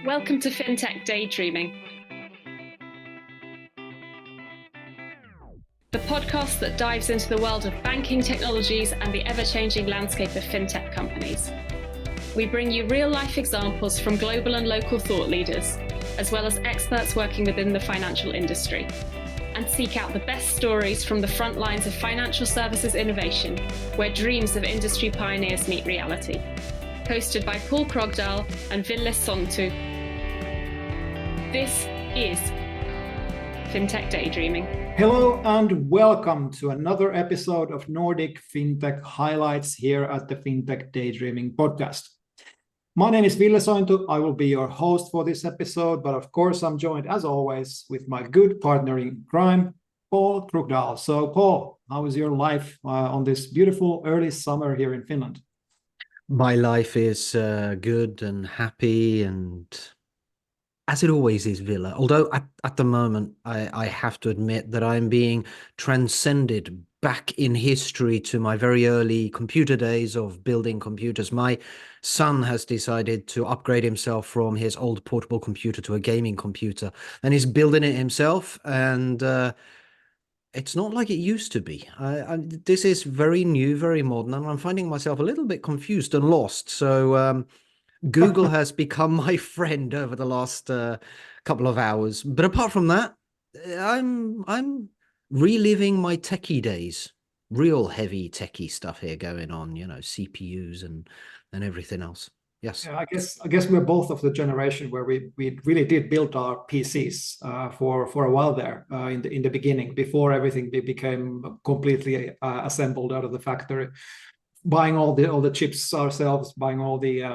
Welcome to Fintech Daydreaming, the podcast that dives into the world of banking technologies and the ever-changing landscape of fintech companies. We bring you real-life examples from global and local thought leaders, as well as experts working within the financial industry, and seek out the best stories from the front lines of financial services innovation, where dreams of industry pioneers meet reality. Hosted by Paul Krogdahl and Ville Sontu. This is Fintech Daydreaming. Hello and welcome to another episode of Nordic Fintech Highlights here at the Fintech Daydreaming podcast. My name is Ville Sontu. I will be your host for this episode, but of course I'm joined as always with my good partner in crime, Paul Krogdahl. So Paul, how is your life on this beautiful early summer here in Finland? My life is good and happy, and as it always is, Ville. Although at the moment, I have to admit that I'm being transcended back in history to my very early computer days of building computers. My son has decided to upgrade himself from his old portable computer to a gaming computer, and he's building it himself. And it's not like it used to be. This is very new, very modern, and I'm finding myself a little bit confused and lost. So Google has become my friend over the last couple of hours. But apart from that, I'm reliving my techie days. Real heavy techie stuff here going on, CPUs and everything else. Yes. Yeah, I guess we're both of the generation where we really did build our PCs for a while there in the beginning, before everything became completely assembled out of the factory. Buying all the chips ourselves, buying all doing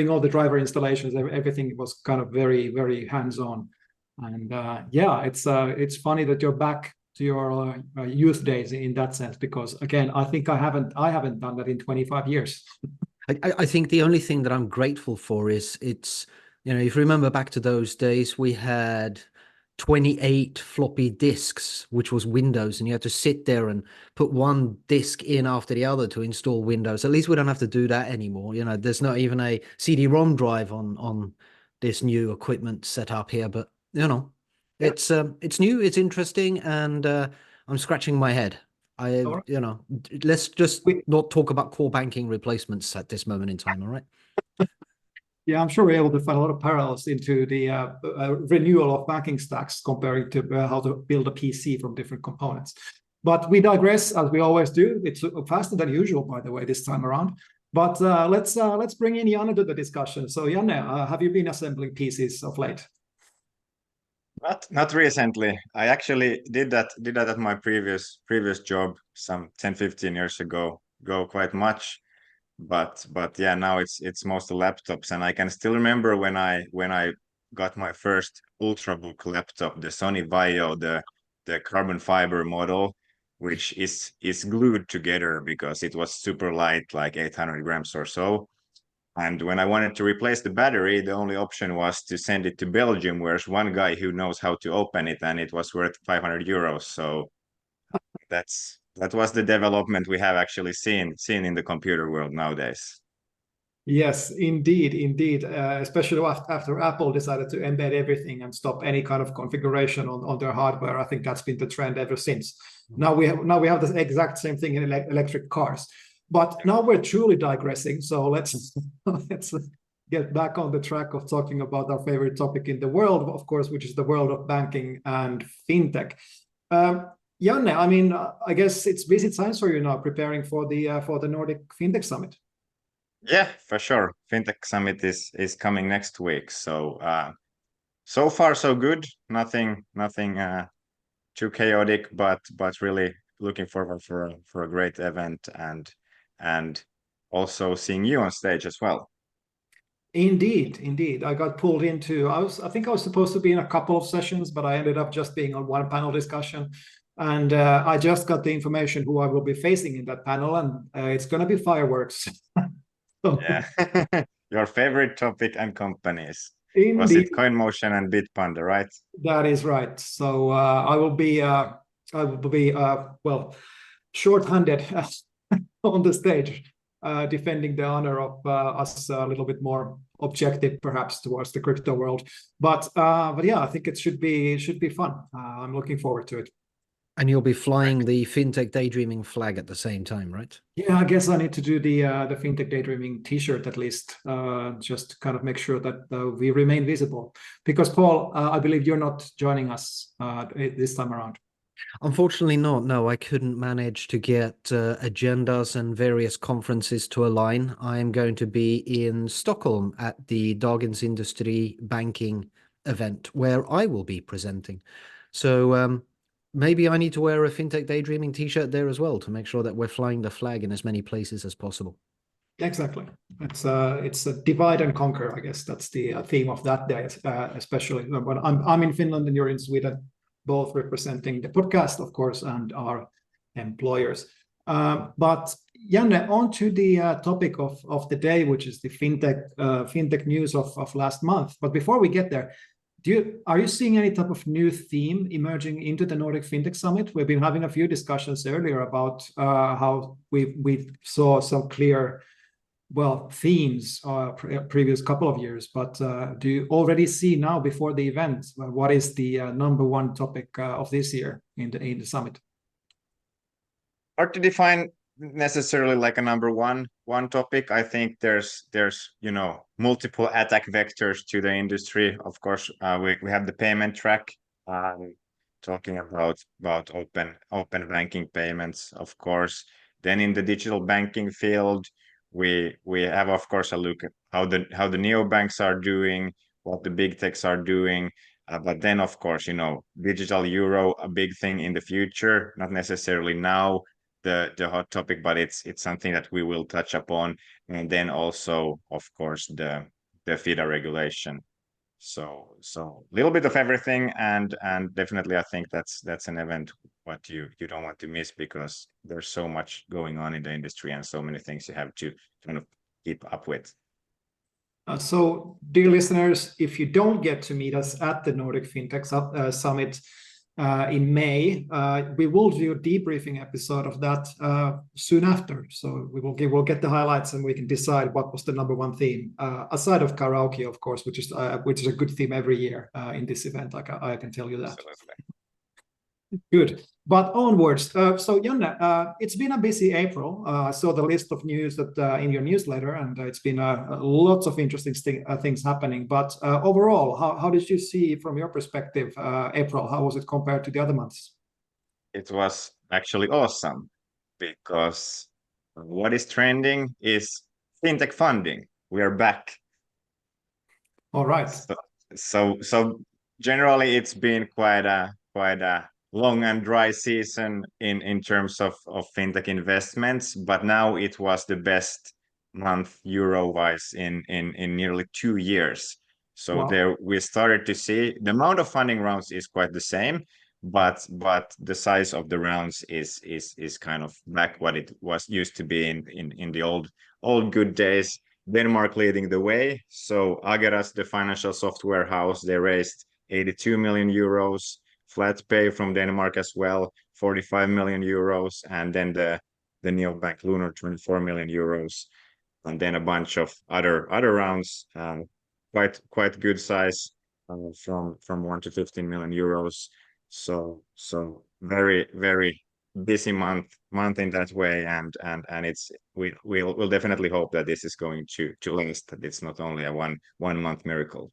all the driver installations, everything was kind of very, very hands-on. And it's funny that you're back to your youth days in that sense, because again, I think I haven't done that in 25 years. I think the only thing that I'm grateful for is if you remember back to those days, we had 28 floppy disks, which was Windows, and you had to sit there and put one disk in after the other to install Windows. At least we don't have to do that anymore. There's not even a CD-ROM drive on this new equipment set up here, but it's new, it's interesting, and I'm scratching my head. Let's just not talk about core banking replacements at this moment in time, all right? Yeah, I'm sure we're able to find a lot of parallels into the renewal of banking stacks comparing to how to build a PC from different components. But we digress, as we always do. It's faster than usual, by the way, this time around. But let's bring in Janne to the discussion. So Janne, have you been assembling PCs of late? Not recently. I actually did that at my previous job some 10-15 years ago quite much. But yeah, now it's mostly laptops, and I can still remember when I got my first ultrabook laptop, the Sony Vaio, the carbon fiber model, which is glued together because it was super light, like 800 grams or so. And when I wanted to replace the battery, the only option was to send it to Belgium, where's one guy who knows how to open it, and it was worth 500 euros. So that was the development we have actually seen in the computer world nowadays. Yes, indeed. Especially after Apple decided to embed everything and stop any kind of configuration on their hardware. I think that's been the trend ever since. Now we have the exact same thing in electric cars. But now we're truly digressing. So let's get back on the track of talking about our favorite topic in the world, of course, which is the world of banking and fintech. Janne, I mean, I guess it's busy times for you now, preparing for the Nordic Fintech Summit. Yeah, for sure. Fintech Summit is coming next week. So so far so good. Nothing too chaotic, but really looking forward for a great event and also seeing you on stage as well. Indeed. I got pulled into. I think I was supposed to be in a couple of sessions, but I ended up just being on one panel discussion. And I just got the information who I will be facing in that panel, and it's going to be fireworks. Yeah, your favorite topic and companies. Indeed. Was it CoinMotion and Bitpanda, right? That is right. So I will be short-handed on the stage. defending the honor of us a little bit more objective, perhaps, towards the crypto world. But yeah, I think it should be fun. I'm looking forward to it. And you'll be flying the Fintech Daydreaming flag at the same time, right? Yeah, I guess I need to do the Fintech Daydreaming T-shirt at least, just to kind of make sure that we remain visible. Because Paul, I believe you're not joining us this time around. Unfortunately not. No, I couldn't manage to get agendas and various conferences to align. I'm going to be in Stockholm at the Dagens Industri banking event where I will be presenting. So maybe I need to wear a Fintech Daydreaming t-shirt there as well to make sure that we're flying the flag in as many places as possible. Exactly. It's a divide and conquer. I guess that's the theme of that day, especially when I'm in Finland and you're in Sweden, both representing the podcast, of course, and our employers. But Janne, on to the topic of the day, which is the fintech news of last month. But before we get there, are you seeing any type of new theme emerging into the Nordic Fintech Summit? We've been having a few discussions earlier about how we saw some clear, themes previous couple of years. But do you already see now before the event what is the number one topic of this year in the summit? Hard to define necessarily like a number one topic. I think there's multiple attack vectors to the industry. Of course, we have the payment track, talking about open banking payments, of course. Then in the digital banking field, we have, of course, a look at how the neobanks are doing, what the big techs are doing. But then, of course, digital euro, a big thing in the future, not necessarily now the hot topic, but it's something that we will touch upon. And then also, of course, the FIDA regulation. So a little bit of everything, and definitely I think that's an event what you don't want to miss, because there's so much going on in the industry and so many things you have to kind of keep up with. So, dear listeners, if you don't get to meet us at the Nordic Fintech Summit in May, we will do a debriefing episode of that soon after. So we'll get the highlights and we can decide what was the number one theme, aside of karaoke, of course, which is a good theme every year in this event. I can tell you that. Absolutely. Good. But onwards. So Janne, it's been a busy April. I saw the list of news that in your newsletter, and it's been lots of interesting things happening. But overall, how did you see from your perspective April? How was it compared to the other months? It was actually awesome, because what is trending is fintech funding. We are back. All right. So generally, it's been quite a long and dry season in terms of fintech investments, but now it was the best month euro-wise in nearly 2 years. So wow. There we started to see the amount of funding rounds is quite the same, but the size of the rounds is kind of back what it was used to be in the old good days. Denmark leading the way. So Ageras, the financial software house, they raised 82 million euros. FlatPay from Denmark as well, 45 million euros, and then the neobank Lunar, 24 million euros, and then a bunch of other rounds, quite good size, from 1 to 15 million euros. So very busy month in that way, and we'll definitely hope that this is going to last. That it's not only a one month miracle.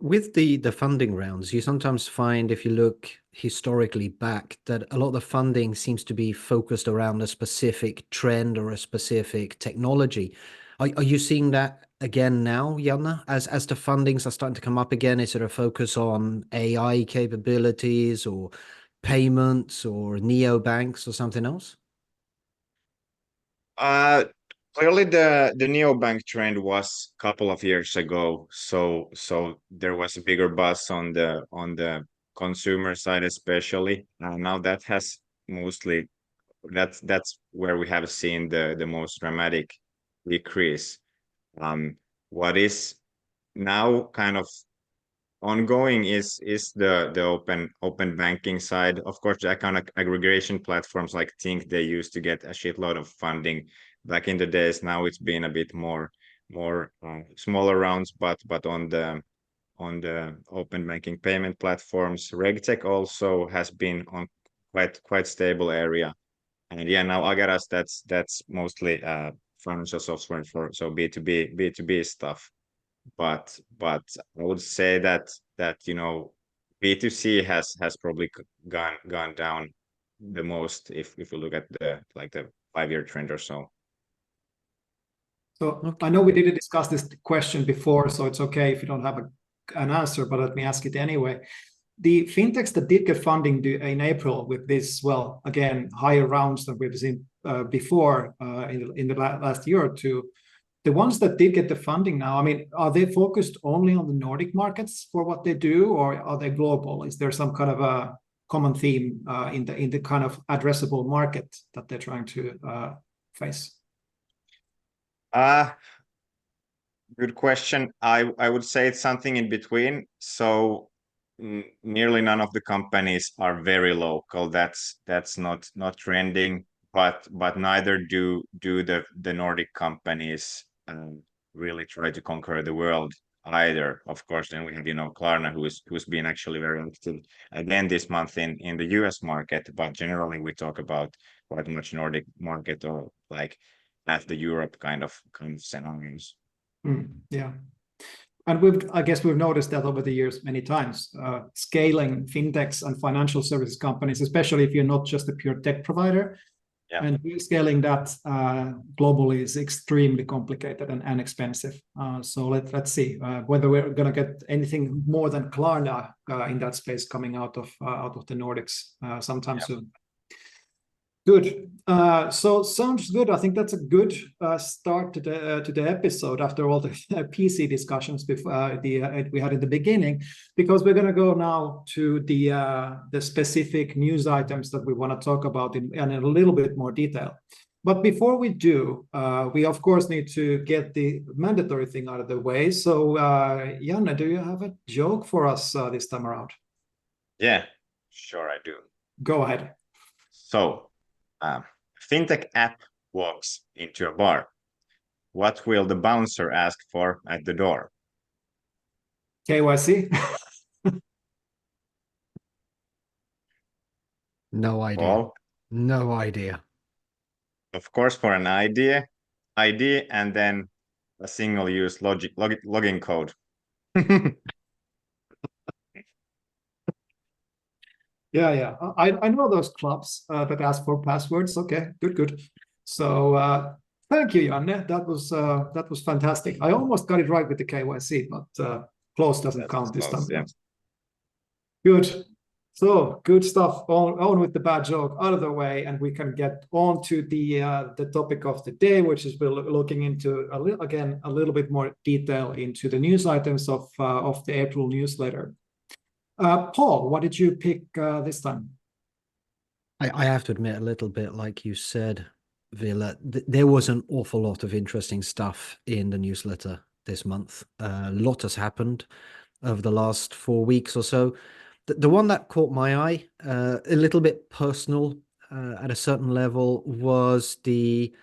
With the funding rounds, you sometimes find, if you look historically back, that a lot of the funding seems to be focused around a specific trend or a specific technology. Are you seeing that again now, Janne? As the fundings are starting to come up again, is it a focus on AI capabilities or payments or neobanks or something else? Clearly, the neobank trend was a couple of years ago. So there was a bigger buzz on the consumer side, especially. Now that has mostly that's where we have seen the most dramatic decrease. What is now kind of ongoing is the open banking side. Of course, the account aggregation platforms like Tink, they used to get a shitload of funding. back in the days. Now it's been a bit more smaller rounds, but on the open banking payment platforms. RegTech also has been on quite stable area. And yeah, now Agaras, that's mostly financial software for so B2B stuff. But I would say that B2C has probably gone down the most if you look at the 5-year trend or so. So I know we didn't discuss this question before, so it's okay if you don't have an answer, but let me ask it anyway. The fintechs that did get funding in April with this, well, again, higher rounds than we've seen before in the last year or two, the ones that did get the funding now, I mean, are they focused only on the Nordic markets for what they do, or are they global? Is there some kind of a common theme in the kind of addressable market that they're trying to face? Good question. I would say it's something in between. So nearly none of the companies are very local. That's not trending, but neither do the Nordic companies really try to conquer the world either. Of course, then we have Klarna, who's been actually very active again this month in the US market. But generally, we talk about quite much Nordic market or like at the Europe kind of scenarios. Yeah. And I guess we've noticed that over the years many times, scaling fintechs and financial services companies, especially if you're not just a pure tech provider, and scaling that globally is extremely complicated and expensive. So let's see whether we're going to get anything more than Klarna in that space coming out of the Nordics sometime soon. Good. So sounds good. I think that's a good start to the episode after all the PC discussions before we had in the beginning, because we're going to go now to the specific news items that we want to talk about in a little bit more detail. But before we do, we of course need to get the mandatory thing out of the way. So Janne, do you have a joke for us this time around? Yeah, sure I do. Go ahead. So. Fintech app walks into a bar. What will the bouncer ask for at the door? KYC? No idea. Paul? No idea. Of course, for an ID, and then a single-use login code. Yeah. I know those clubs that ask for passwords. Okay, good. So thank you, Janne. That was fantastic. I almost got it right with the KYC, but close doesn't count this time. Yeah. Good. So good stuff. On with the bad joke out of the way, and we can get on to the topic of the day, which is we're looking into a little bit more detail into the news items of the April newsletter. Paul, what did you pick this time? I have to admit, a little bit like you said, Ville, there was an awful lot of interesting stuff in the newsletter this month. A lot has happened over the last 4 weeks or so. The one that caught my eye, a little bit personal at a certain level, was the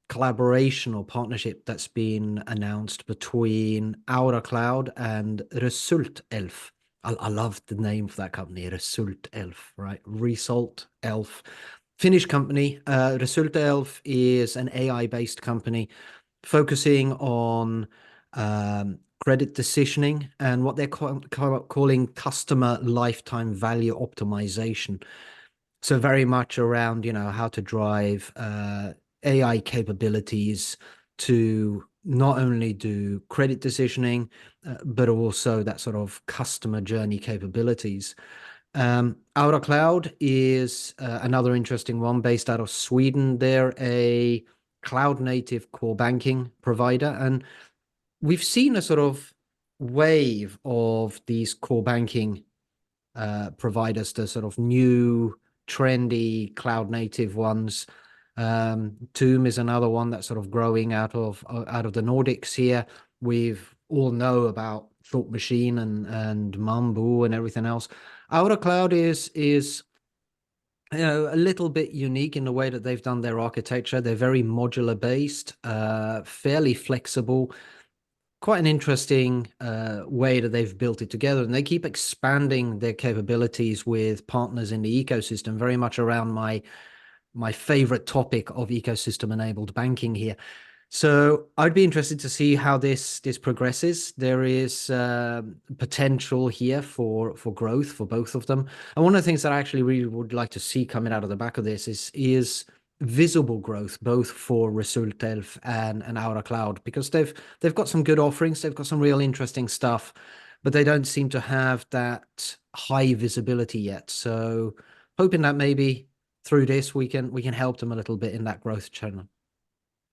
collaboration or partnership that's been announced between Aura Cloud and ResultElf. I love the name for that company, ResultElf, right? ResultElf. Finnish company. ResultElf is an AI-based company focusing on credit decisioning and what they're calling customer lifetime value optimization. So very much around, how to drive AI capabilities to not only do credit decisioning, but also that sort of customer journey capabilities. Aura Cloud is another interesting one based out of Sweden. They're a cloud-native core banking provider, and we've seen a sort of wave of these core banking providers, the sort of new, trendy, cloud-native ones. Toom is another one that's sort of growing out of the Nordics here. We've all know about Thought Machine and Mambu and everything else. Aura Cloud is a little bit unique in the way that they've done their architecture. They're very modular based, fairly flexible, quite an interesting way that they've built it together. And they keep expanding their capabilities with partners in the ecosystem, very much around my favorite topic of ecosystem enabled banking here. So I'd be interested to see how this progresses. There is potential here for growth for both of them. And one of the things that I actually really would like to see coming out of the back of this is visible growth, both for ResultElf and Aura Cloud, because they've got some good offerings, they've got some real interesting stuff, but they don't seem to have that high visibility yet. So hoping that maybe through this we can help them a little bit in that growth channel.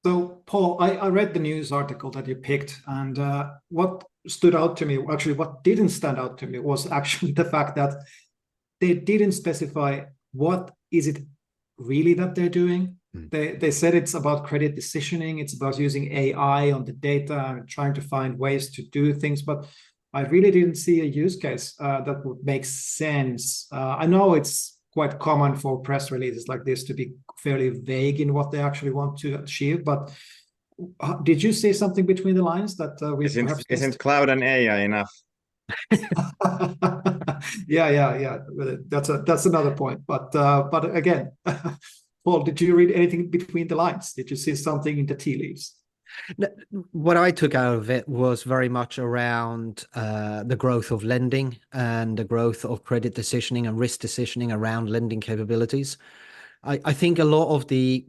So, Paul, I read the news article that you picked, and what stood out to me, actually, what didn't stand out to me was actually the fact that they didn't specify what is it really that they're doing. They said it's about credit decisioning, it's about using AI on the data and trying to find ways to do things, but I really didn't see a use case that would make sense. I know it's quite common for press releases like this to be fairly vague in what they actually want to achieve. But did you say something between the lines that we isn't cloud and AI enough? yeah. That's another point. But again, Paul, did you read anything between the lines? Did you see something in the tea leaves? What I took out of it was very much around the growth of lending and the growth of credit decisioning and risk decisioning around lending capabilities. I think a lot of the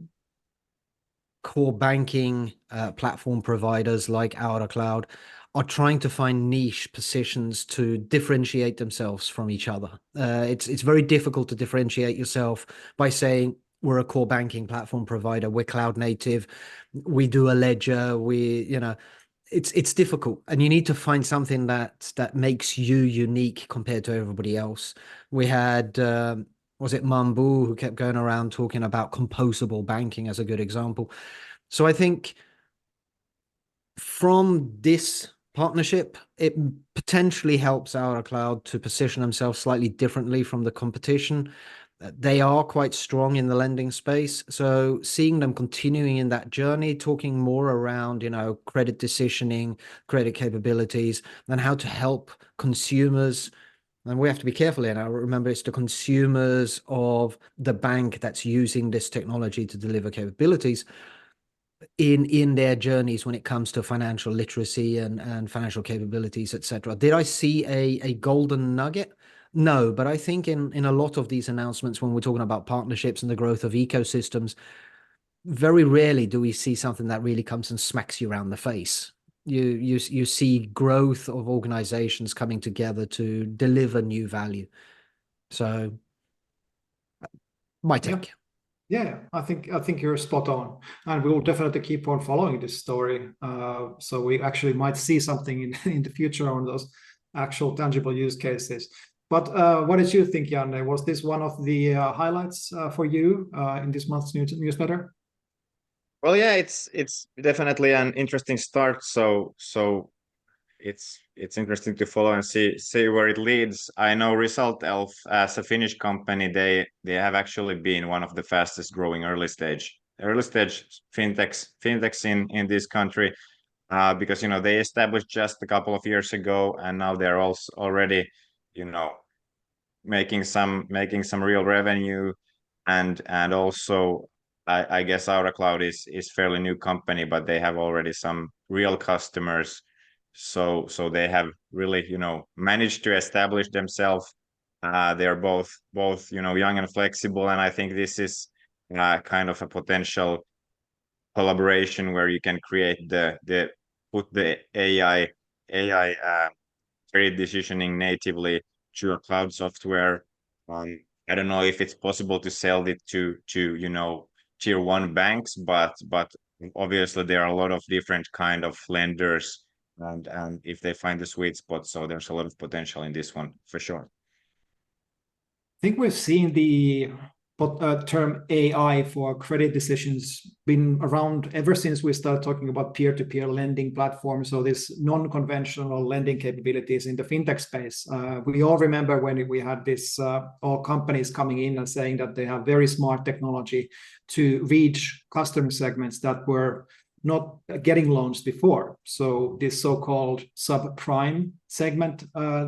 core banking platform providers like Aura Cloud are trying to find niche positions to differentiate themselves from each other. It's very difficult to differentiate yourself by saying, we're a core banking platform provider, we're cloud native, we do a ledger, it's difficult, and you need to find something that makes you unique compared to everybody else. We had was it Mambu who kept going around talking about composable banking as a good example. So I think from this partnership, it potentially helps Aura Cloud to position themselves slightly differently from the competition. They are quite strong in the lending space. So seeing them continuing in that journey, talking more around, credit decisioning, credit capabilities, and how to help consumers. And we have to be careful here now. Remember, it's the consumers of the bank that's using this technology to deliver capabilities in their journeys when it comes to financial literacy and financial capabilities, etc. Did I see a golden nugget? No, but I think in a lot of these announcements, when we're talking about partnerships and the growth of ecosystems, very rarely do we see something that really comes and smacks you around the face. You see growth of organizations coming together to deliver new value. So my take. Yeah, I think you're spot on, and we will definitely keep on following this story. So we actually might see something in the future on those actual tangible use cases. But what did you think, Janne? Was this one of the highlights for you in this month's newsletter? Well, yeah, it's definitely an interesting start. So it's interesting to follow and see where it leads. I know ResultElf, as a Finnish company, they have actually been one of the fastest growing early stage fintechs in this country, because they established just a couple of years ago, and now they're also already making some real revenue, and also I guess Aura Cloud is fairly new company, but they have already some real customers. So they have really managed to establish themselves. They're both young and flexible, and I think this is kind of a potential collaboration where you can create put the AI credit decisioning natively to a cloud software. I don't know if it's possible to sell it to tier one banks, but obviously there are a lot of different kind of lenders, and if they find the sweet spot, so there's a lot of potential in this one for sure. I think we've seen the term AI for credit decisions been around ever since we started talking about peer-to-peer lending platforms, so this non-conventional lending capabilities in the fintech space. We all remember when we had this all companies coming in and saying that they have very smart technology to reach customer segments that were not getting loans before. So this so-called subprime segment,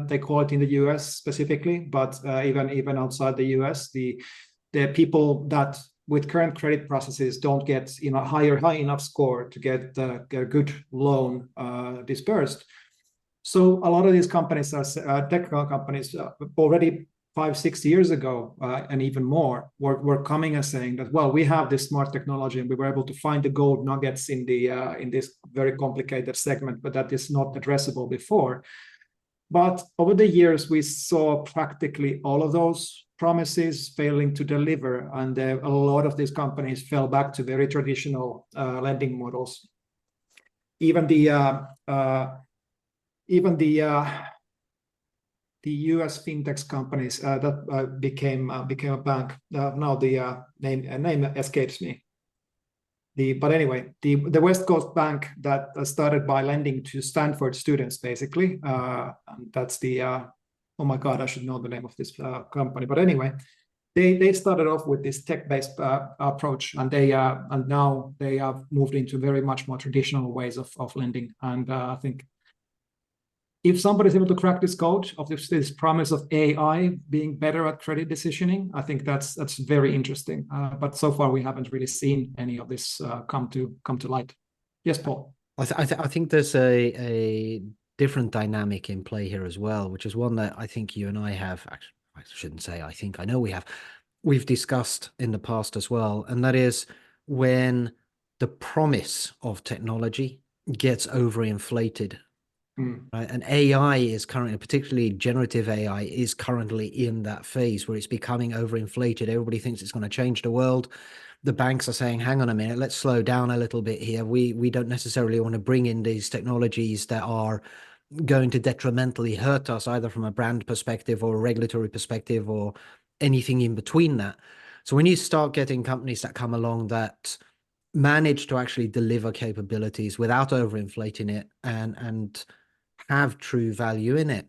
they call it in the US specifically, but even outside the US, the people that with current credit processes don't get high enough score to get a good loan dispersed. So a lot of these companies are technical companies already 5-6 years ago and even more were coming and saying that, well, we have this smart technology and we were able to find the gold nuggets in this very complicated segment, but that is not addressable before. But over the years, we saw practically all of those promises failing to deliver, and a lot of these companies fell back to very traditional lending models. Even the US fintech companies that became a bank. Now the name escapes me. But anyway, the West Coast Bank that started by lending to Stanford students, basically. And that's the oh my God, I should know the name of this company. But anyway, they started off with this tech-based approach, and now they have moved into very much more traditional ways of lending. And I think if somebody's able to crack this code of this promise of AI being better at credit decisioning, I think that's very interesting. But so far we haven't really seen any of this come to light. Yes, Paul. I think there's a different dynamic in play here as well, which is one that I think you and I have. Actually, I shouldn't say I think. I know we've discussed in the past as well, and that is when the promise of technology gets overinflated. Right? And AI is currently, particularly generative AI, is currently in that phase where it's becoming overinflated. Everybody thinks it's going to change the world. The banks are saying, hang on a minute, let's slow down a little bit here. We don't necessarily want to bring in these technologies that are going to detrimentally hurt us, either from a brand perspective or a regulatory perspective or anything in between that. So when you start getting companies that come along that manage to actually deliver capabilities without overinflating it and have true value in it,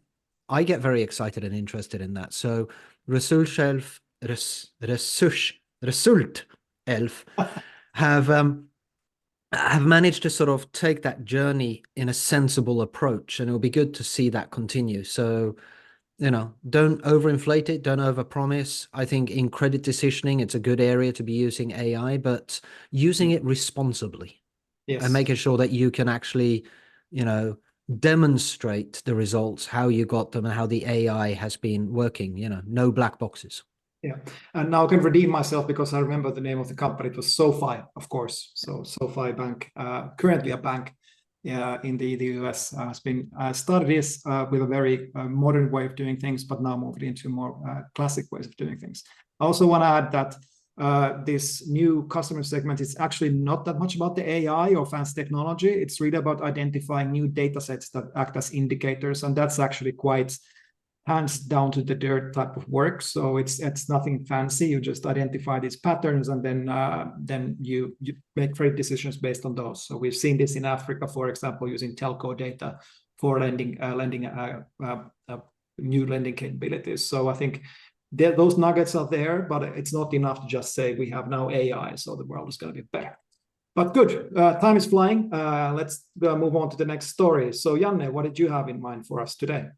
I get very excited and interested in that. So ResultElf have managed to sort of take that journey in a sensible approach, and it'll be good to see that continue. So, don't overinflate it, don't overpromise. I think in credit decisioning, it's a good area to be using AI, but using it responsibly. Yes. And making sure that you can actually, demonstrate the results, how you got them and how the AI has been working, no black boxes. Yeah, and now I can redeem myself because I remember the name of the company. It was SoFi, of course. So SoFi Bank, currently a bank in the US, has been started this with a very modern way of doing things, but now moved into more classic ways of doing things. I also want to add that this new customer segment is actually not that much about the AI or fancy technology. It's really about identifying new data sets that act as indicators, and that's actually quite hands down to the dirt type of work. So it's nothing fancy. You just identify these patterns, and then you make credit decisions based on those. So we've seen this in Africa, for example, using telco data for lending new lending capabilities. So I think those nuggets are there, but it's not enough to just say we have now AI, so the world is going to be better. But good, time is flying. Let's move on to the next story. So Janne, what did you have in mind for us today?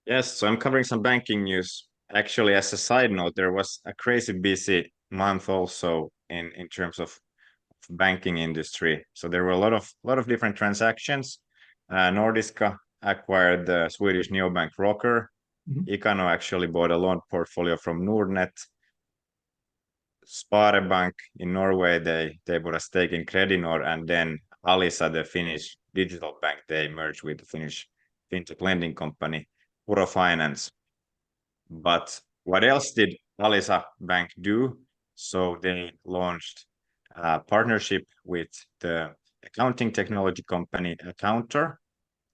Yes, so I'm covering some banking news. Actually, as a side note, there was a crazy busy month also in terms of banking industry. So there were a lot of different transactions. Nordiska acquired the Swedish neobank Rocker. Ikano actually bought a loan portfolio from Nordnet. Sparebank in Norway, they bought a stake in Credinor, and then Alisa, the Finnish digital bank, they merged with the Finnish fintech lending company Puro Finance. But what else did Alisa Bank do? So they launched a partnership with the accounting technology company Accountor.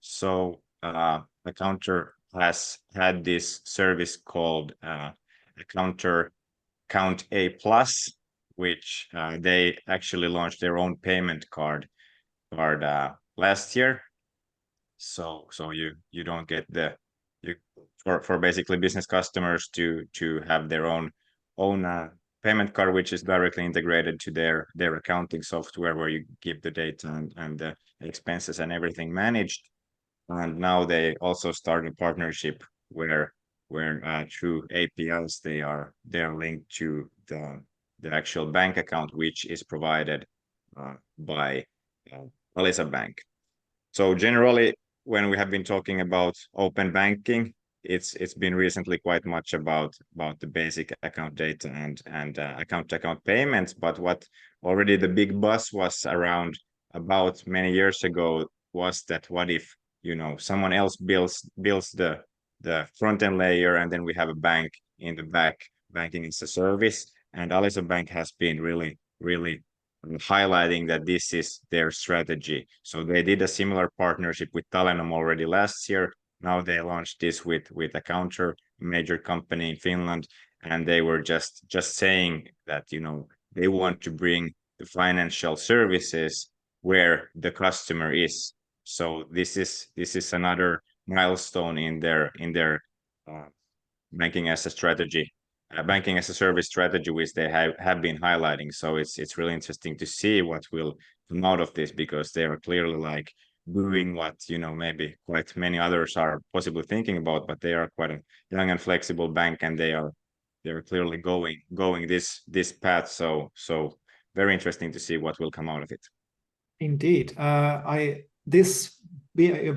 So Accountor has had this service called Accountor Account A Plus, which they actually launched their own payment card last year. So you don't get for basically business customers to have their own payment card, which is directly integrated to their accounting software, where you give the data and the expenses and everything managed. And now they also started a partnership where through APIs they're linked to the actual bank account, which is provided by Alisa Bank. So generally, when we have been talking about open banking, it's been recently quite much about the basic account data and account-to-account payments. But what already the big buzz was around about many years ago was that what if someone else builds the front-end layer, and then we have a bank in the back, banking as a service. And Alisa Bank has been really highlighting that this is their strategy. So they did a similar partnership with Talenom already last year. Now they launched this with Accountor, a major company in Finland, and they were just saying that they want to bring the financial services where the customer is. So this is another milestone in their banking as a strategy. Banking as a service strategy, which they have been highlighting. So it's really interesting to see what will come out of this, because they are clearly doing what maybe quite many others are possibly thinking about, but they are quite a young and flexible bank, and they're clearly going this path. So very interesting to see what will come out of it. Indeed,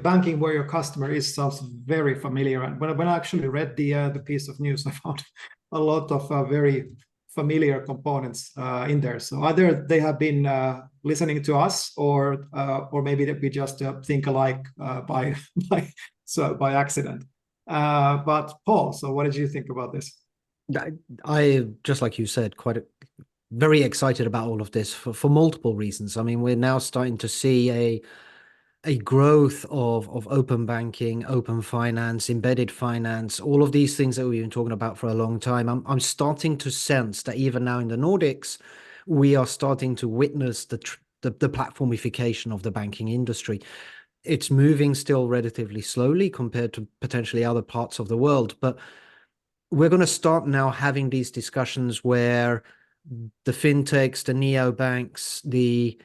banking where your customer is sounds very familiar. And when I actually read the piece of news, I found a lot of very familiar components in there. So either they have been listening to us, or maybe that we just think alike by accident. But Paul, so what did you think about this? I just like you said, very excited about all of this for multiple reasons. I mean, we're now starting to see a growth of open banking, open finance, embedded finance, all of these things that we've been talking about for a long time. I'm starting to sense that even now in the Nordics, we are starting to witness the platformification of the banking industry. It's moving still relatively slowly compared to potentially other parts of the world, but we're going to start now having these discussions where the fintechs, the neobanks, the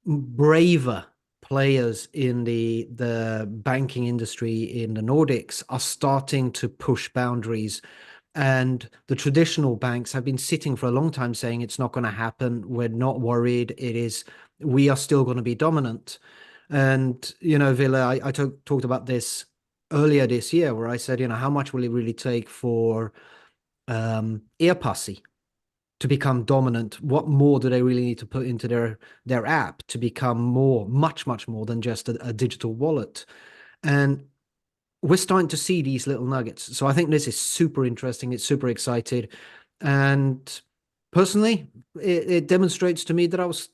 braver players in the banking industry in the Nordics are starting to push boundaries. And the traditional banks have been sitting for a long time saying it's not going to happen. We're not worried. We are still going to be dominant. And, Ville, I talked about this earlier this year, where I said, how much will it really take for Airpassi to become dominant? What more do they really need to put into their app to become much more than just a digital wallet? And we're starting to see these little nuggets. So I think this is super interesting. It's super excited. And personally, it demonstrates to me that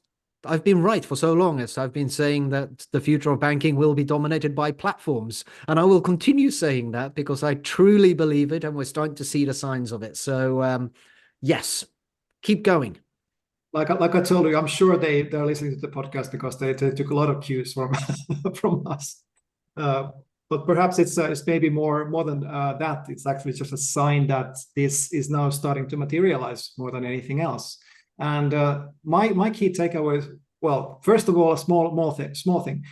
I've been right for so long, as I've been saying that the future of banking will be dominated by platforms. And I will continue saying that, because I truly believe it, and we're starting to see the signs of it. So yes, keep going. Like I told you, I'm sure they're listening to the podcast because they took a lot of cues from from us. But perhaps it's maybe more than that. It's actually just a sign that this is now starting to materialize more than anything else. And my key takeaway is, well, first of all, a small thing.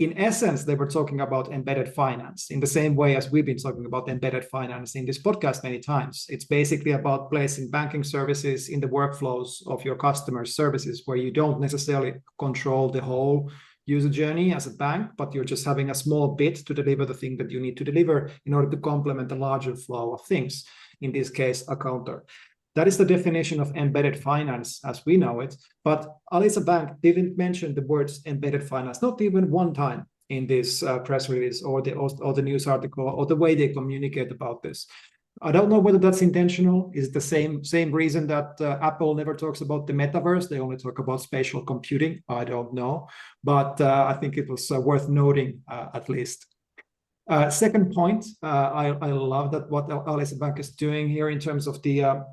In essence, they were talking about embedded finance in the same way as we've been talking about embedded finance in this podcast many times. It's basically about placing banking services in the workflows of your customers' services, where you don't necessarily control the whole user journey as a bank, but you're just having a small bit to deliver the thing that you need to deliver in order to complement the larger flow of things, in this case, Accountor. That is the definition of embedded finance as we know it. But Alisa Bank didn't mention the words embedded finance, not even one time in this press release or the news article or the way they communicate about this. I don't know whether that's intentional. Is the same reason that Apple never talks about the metaverse? They only talk about spatial computing. I don't know. But I think it was worth noting at least. Second point, I love that what Alisa Bank is doing here in terms of the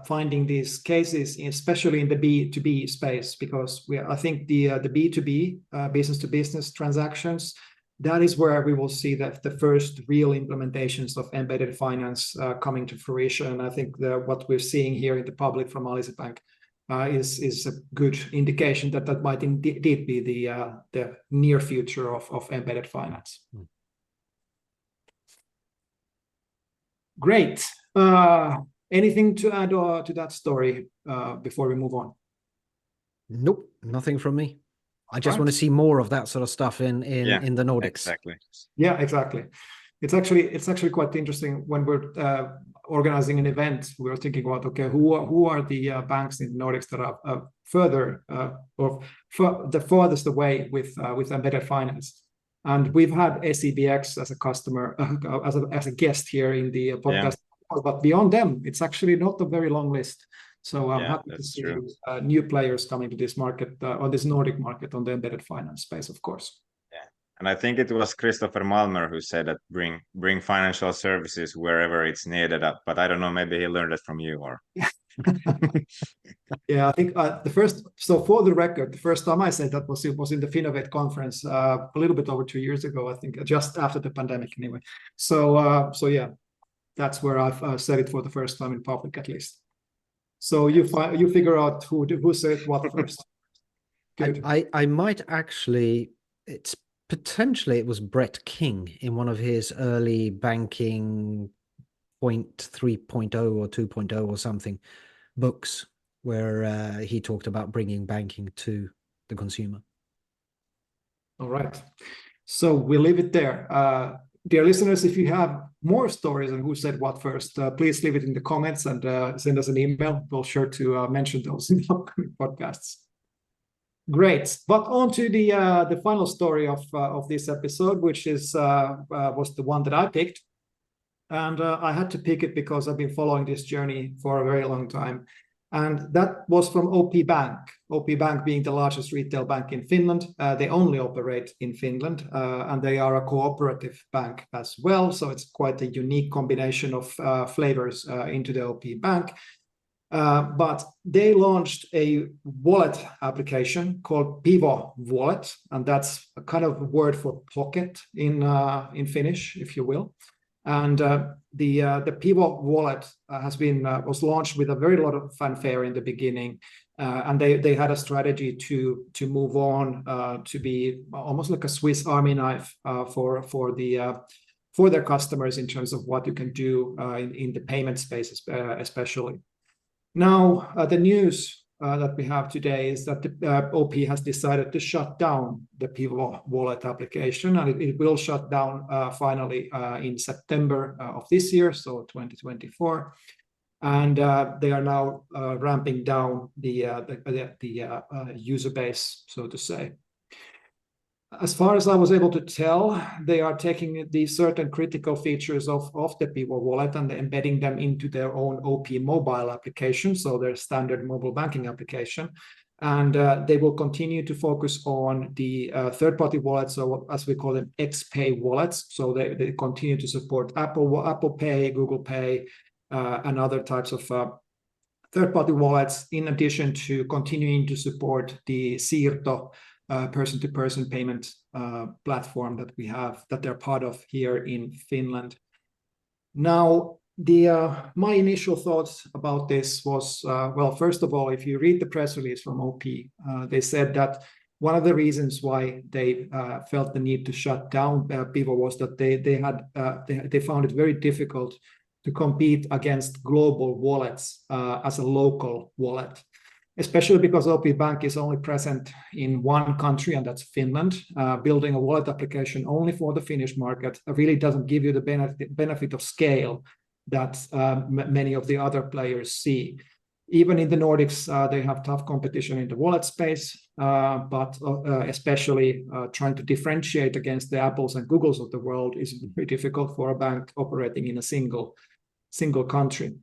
finding these cases, especially in the B2B space, because I think the B2B, business to business transactions, that is where we will see the first real implementations of embedded finance coming to fruition. And I think what we're seeing here in the public from Alisa Bank is a good indication that might indeed be the near future of embedded finance. Great. Anything to add to that story before we move on? Nope, nothing from me. I just want to see more of that sort of stuff in the Nordics. Exactly. Yeah, exactly. It's actually quite interesting when we're organizing an event. We're thinking about, okay, who are the banks in the Nordics that are further or the farthest away with embedded finance. And we've had SEBX as a customer, as a guest here in the podcast. Yeah. But beyond them, it's actually not a very long list. So I'm happy to see new players coming to this market, or this Nordic market on the embedded finance space, of course. Yeah, and I think it was Christopher Malmer who said that bring financial services wherever it's needed. But I don't know, maybe he learned it from you or. Yeah, I think so for the record, the first time I said that was in the Finovate conference a little bit over 2 years ago, I think, just after the pandemic anyway. So yeah, that's where I've said it for the first time in public, at least. So you figure out who said what first. Good. I might actually, it was Brett King in one of his early banking 3.0 or 2.0 or something books, where he talked about bringing banking to the consumer. All right. So we'll leave it there. Dear listeners, if you have more stories on who said what first, please leave it in the comments and send us an email. We'll sure to mention those in the upcoming podcasts. Great. But on to the final story of this episode, which was the one that I picked. And I had to pick it because I've been following this journey for a very long time. And that was from OP Bank. OP Bank being the largest retail bank in Finland. They only operate in Finland, and they are a cooperative bank as well. So it's quite a unique combination of flavors into the OP Bank. But they launched a wallet application called Pivo Wallet, and that's a kind of word for pocket in Finnish, if you will. And the Pivo Wallet was launched with a very lot of fanfare in the beginning, and they had a strategy to move on to be almost like a Swiss Army knife for their customers in terms of what you can do in the payment space, especially. Now the news that we have today is that the OP has decided to shut down the Pivo Wallet application, and it will shut down finally in September of this year, so 2024. And they are now ramping down the user base, so to say. As far as I was able to tell, they are taking these certain critical features of the Pivo Wallet and embedding them into their own OP mobile application, so their standard mobile banking application. And they will continue to focus on the third-party wallets, so as we call them, XPay wallets. So they continue to support Apple Pay, Google Pay, and other types of third-party wallets, in addition to continuing to support the Siirto person-to-person payment platform that they're part of here in Finland. Now, my initial thoughts about this was, well, first of all, if you read the press release from OP, they said that one of the reasons why they felt the need to shut down Pivo was that they found it very difficult to compete against global wallets as a local wallet, especially because OP Bank is only present in one country, and that's Finland. Building a wallet application only for the Finnish market really doesn't give you the benefit of scale that many of the other players see. Even in the Nordics, they have tough competition in the wallet space, but especially trying to differentiate against the Apples and Googles of the world is very difficult for a bank operating in a single country.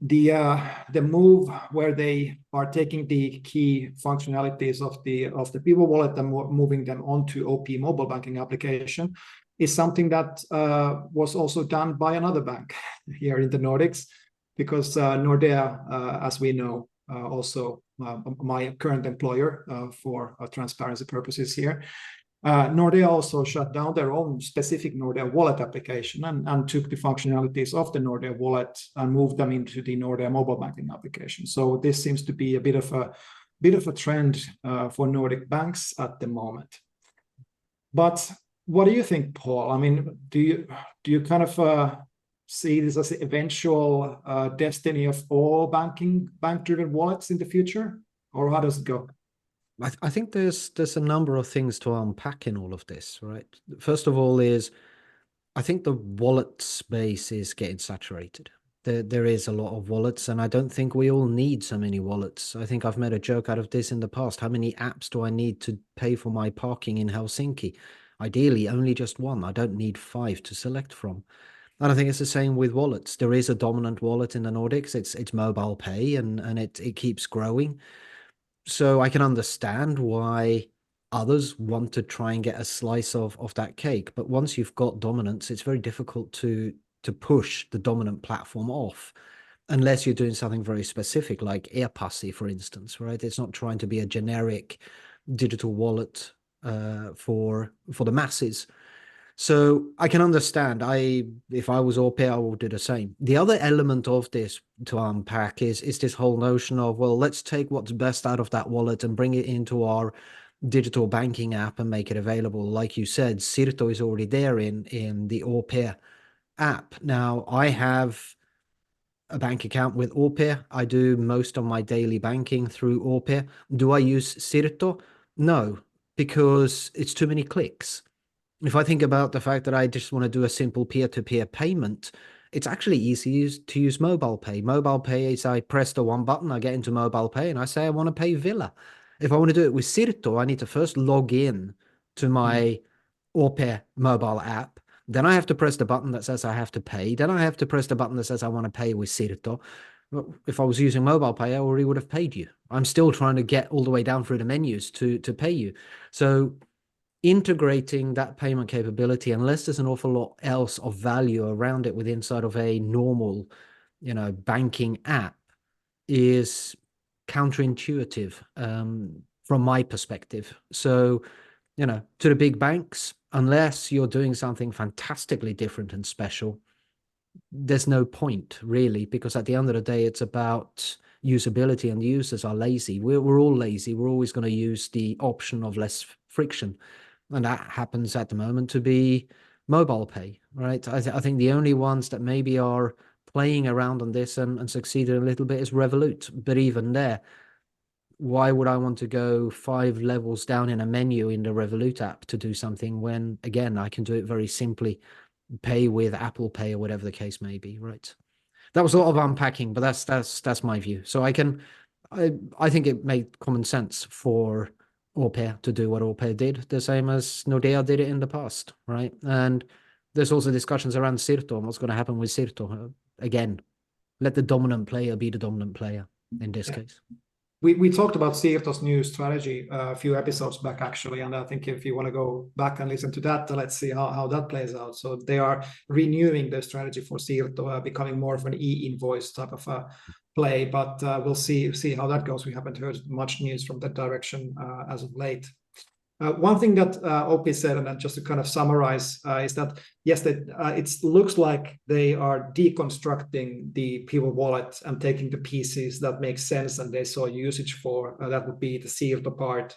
The move where they are taking the key functionalities of the Pivo Wallet and moving them onto OP mobile banking application is something that was also done by another bank here in the Nordics. because Nordea, as we know, also my current employer for transparency purposes here, Nordea also shut down their own specific Nordea wallet application and took the functionalities of the Nordea wallet and moved them into the Nordea mobile banking application. So this seems to be a bit of a trend for Nordic banks at the moment. But what do you think, Paul? I mean, do you kind of see this as the eventual destiny of all bank-driven wallets in the future, or how does it go? I think there's a number of things to unpack in all of this, right? First of all is, I think the wallet space is getting saturated. There is a lot of wallets, and I don't think we all need so many wallets. I think I've made a joke out of this in the past. How many apps do I need to pay for my parking in Helsinki? Ideally, only just one. I don't need 5 to select from. And I think it's the same with wallets. There is a dominant wallet in the Nordics. It's mobile pay, and it keeps growing. So I can understand why others want to try and get a slice of that cake. But once you've got dominance, it's very difficult to push the dominant platform off, unless you're doing something very specific like AirPassi, for instance, right? It's not trying to be a generic digital wallet for the masses. So I can understand. If I was au pair, I would do the same. The other element of this to unpack is this whole notion of, well, let's take what's best out of that wallet and bring it into our digital banking app and make it available. Like you said, Sirto is already there in the au pair app. Now, I have a bank account with au pair. I do most of my daily banking through au pair. Do I use Sirto? No, because it's too many clicks. If I think about the fact that I just want to do a simple peer-to-peer payment, it's actually easy to use mobile pay. Mobile pay is I press the one button, I get into mobile pay, and I say I want to pay Ville. If I want to do it with Sirto, I need to first log in to my au pair mobile app. Then I have to press the button that says I have to pay. Then I have to press the button that says I want to pay with Sirto. If I was using mobile pay, I already would have paid you. I'm still trying to get all the way down through the menus to pay you. So integrating that payment capability, unless there's an awful lot else of value around it with inside of a normal, banking app, is counterintuitive from my perspective. So, to the big banks, unless you're doing something fantastically different and special, there's no point really, because at the end of the day, it's about usability, and the users are lazy. We're all lazy. We're always going to use the option of less friction. And that happens at the moment to be mobile pay, right? I think the only ones that maybe are playing around on this and succeeded a little bit is Revolut. But even there, why would I want to go 5 levels down in a menu in the Revolut app to do something when, again, I can do it very simply, pay with Apple Pay or whatever the case may be, right? That was a lot of unpacking, but that's my view. So I think it made common sense for au pair to do what au pair did, the same as Nordea did it in the past, right? And there's also discussions around Sirto and what's going to happen with Sirto. Again, let the dominant player be the dominant player in this case. We talked about Sirto's new strategy a few episodes back, actually, and I think if you want to go back and listen to that, let's see how that plays out. So they are renewing their strategy for Sirto, becoming more of an e-invoice type of a play, but we'll see how that goes. We haven't heard much news from that direction as of late. One thing that OP said, and just to kind of summarize, is that yes, it looks like they are deconstructing the People wallet and taking the pieces that make sense and they saw usage for. That would be the Sirto part,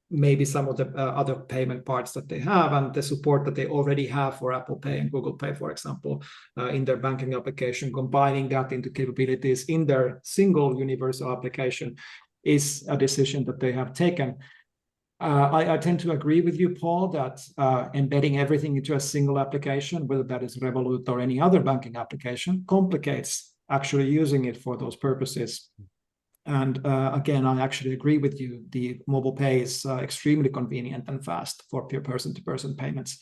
maybe some of the other payment parts that they have, and the support that they already have for Apple Pay and Google Pay, for example, in their banking application, combining that into capabilities in their single universal application is a decision that they have taken. I tend to agree with you, Paul, that embedding everything into a single application, whether that is Revolut or any other banking application, complicates actually using it for those purposes. And again, I actually agree with you. The mobile pay is extremely convenient and fast for pure person-to-person payments,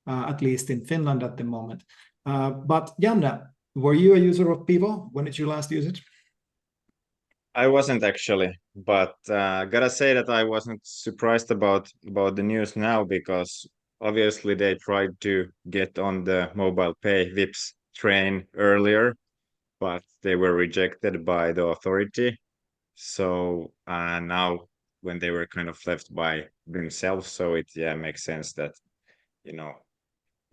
at least in Finland at the moment. But Janne, were you a user of Pivo? When did you last use it? I wasn't actually, but gotta say that I wasn't surprised about the news now, because obviously they tried to get on the mobile pay VIPs train earlier, but they were rejected by the authority. So now when they were kind of left by themselves, so it makes sense that,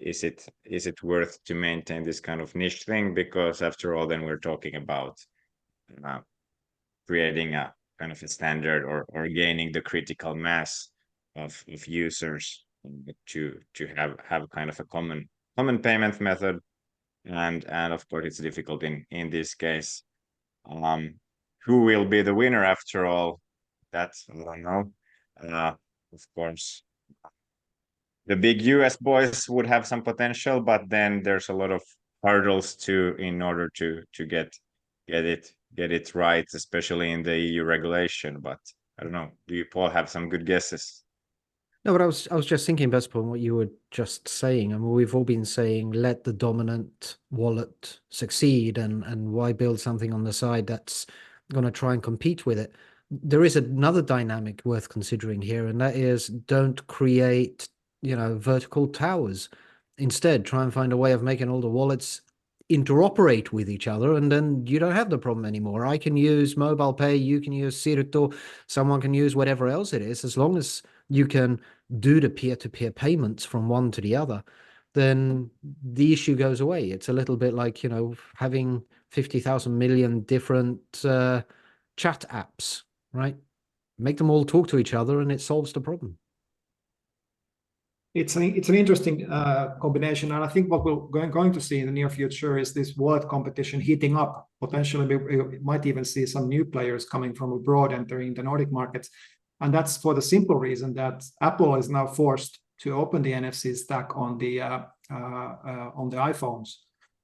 is it worth to maintain this kind of niche thing? Because after all, then we're talking about creating a kind of a standard or gaining the critical mass of users to have kind of a common payment method, and of course it's difficult in this case. Who will be the winner after all? That's, I don't know. Of course, the big US boys would have some potential, but then there's a lot of hurdles in order to get it right, especially in the EU regulation. But I don't know. Do you, Paul, have some good guesses? No, but I was just thinking, based upon what you were just saying. I mean, we've all been saying, let the dominant wallet succeed, and why build something on the side that's going to try and compete with it? There is another dynamic worth considering here, and that is, don't create, vertical towers. Instead, try and find a way of making all the wallets interoperate with each other, and then you don't have the problem anymore. I can use mobile pay, you can use Sirto, someone can use whatever else it is. As long as you can do the peer-to-peer payments from one to the other, then the issue goes away. It's a little bit like, having 50,000 million different chat apps, right? Make them all talk to each other and it solves the problem. It's an interesting combination, and I think what we're going to see in the near future is this wallet competition heating up. Potentially, we might even see some new players coming from abroad entering the Nordic markets, and that's for the simple reason that Apple is now forced to open the NFC stack on the iPhones.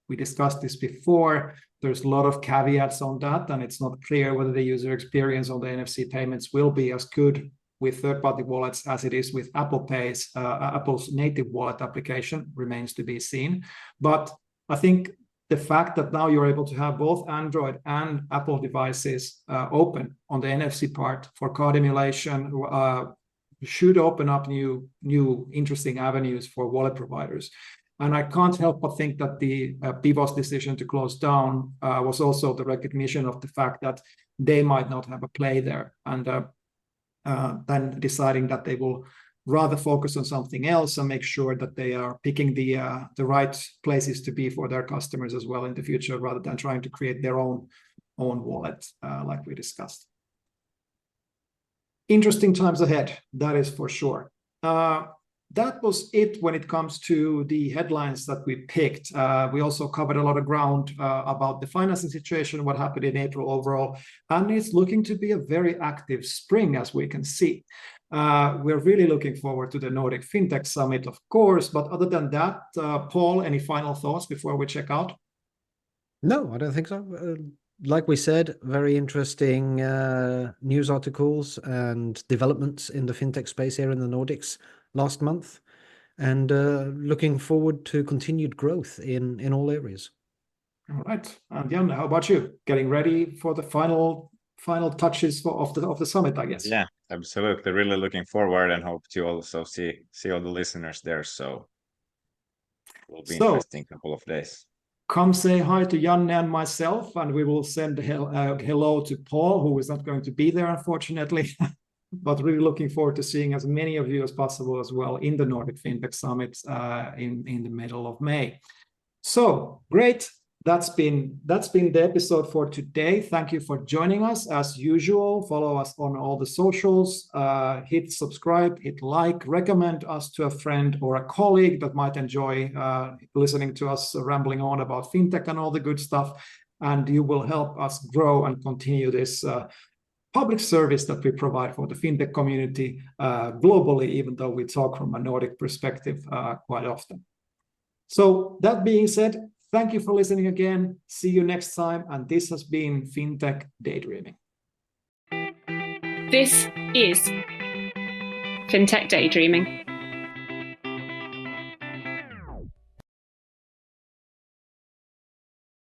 We discussed this before. There's a lot of caveats on that, and it's not clear whether the user experience on the NFC payments will be as good with third-party wallets as it is with Apple's native wallet application. Remains to be seen. But I think the fact that now you're able to have both Android and Apple devices open on the NFC part for card emulation should open up new interesting avenues for wallet providers. And I can't help but think that the Pivot's decision to close down was also the recognition of the fact that they might not have a play there, and then deciding that they will rather focus on something else and make sure that they are picking the right places to be for their customers as well in the future, rather than trying to create their own wallet, like we discussed. Interesting times ahead, that is for sure. That was it when it comes to the headlines that we picked. We also covered a lot of ground about the financing situation, what happened in April overall, and it's looking to be a very active spring, as we can see. We're really looking forward to the Nordic Fintech Summit, of course, but other than that, Paul, any final thoughts before we check out? No, I don't think so. Like we said, very interesting news articles and developments in the fintech space here in the Nordics last month, and looking forward to continued growth in all areas. All right, and Janne, how about you? Getting ready for the final touches of the summit, I guess. Yeah, absolutely. Really looking forward, and hope to also see all the listeners there. So it will be interesting couple of days. Come say hi to Janne and myself, and we will send hello to Paul, who is not going to be there, unfortunately. But really looking forward to seeing as many of you as possible as well in the Nordic Fintech Summit in the middle of May. So great. That's been the episode for today. Thank you for joining us. As usual, follow us on all the socials, hit subscribe, hit like, recommend us to a friend or a colleague that might enjoy listening to us rambling on about fintech and all the good stuff. And you will help us grow and continue this public service that we provide for the fintech community globally, even though we talk from a Nordic perspective quite often. So that being said, thank you for listening again. See you next time. And this has been Fintech Daydreaming. This is Fintech Daydreaming.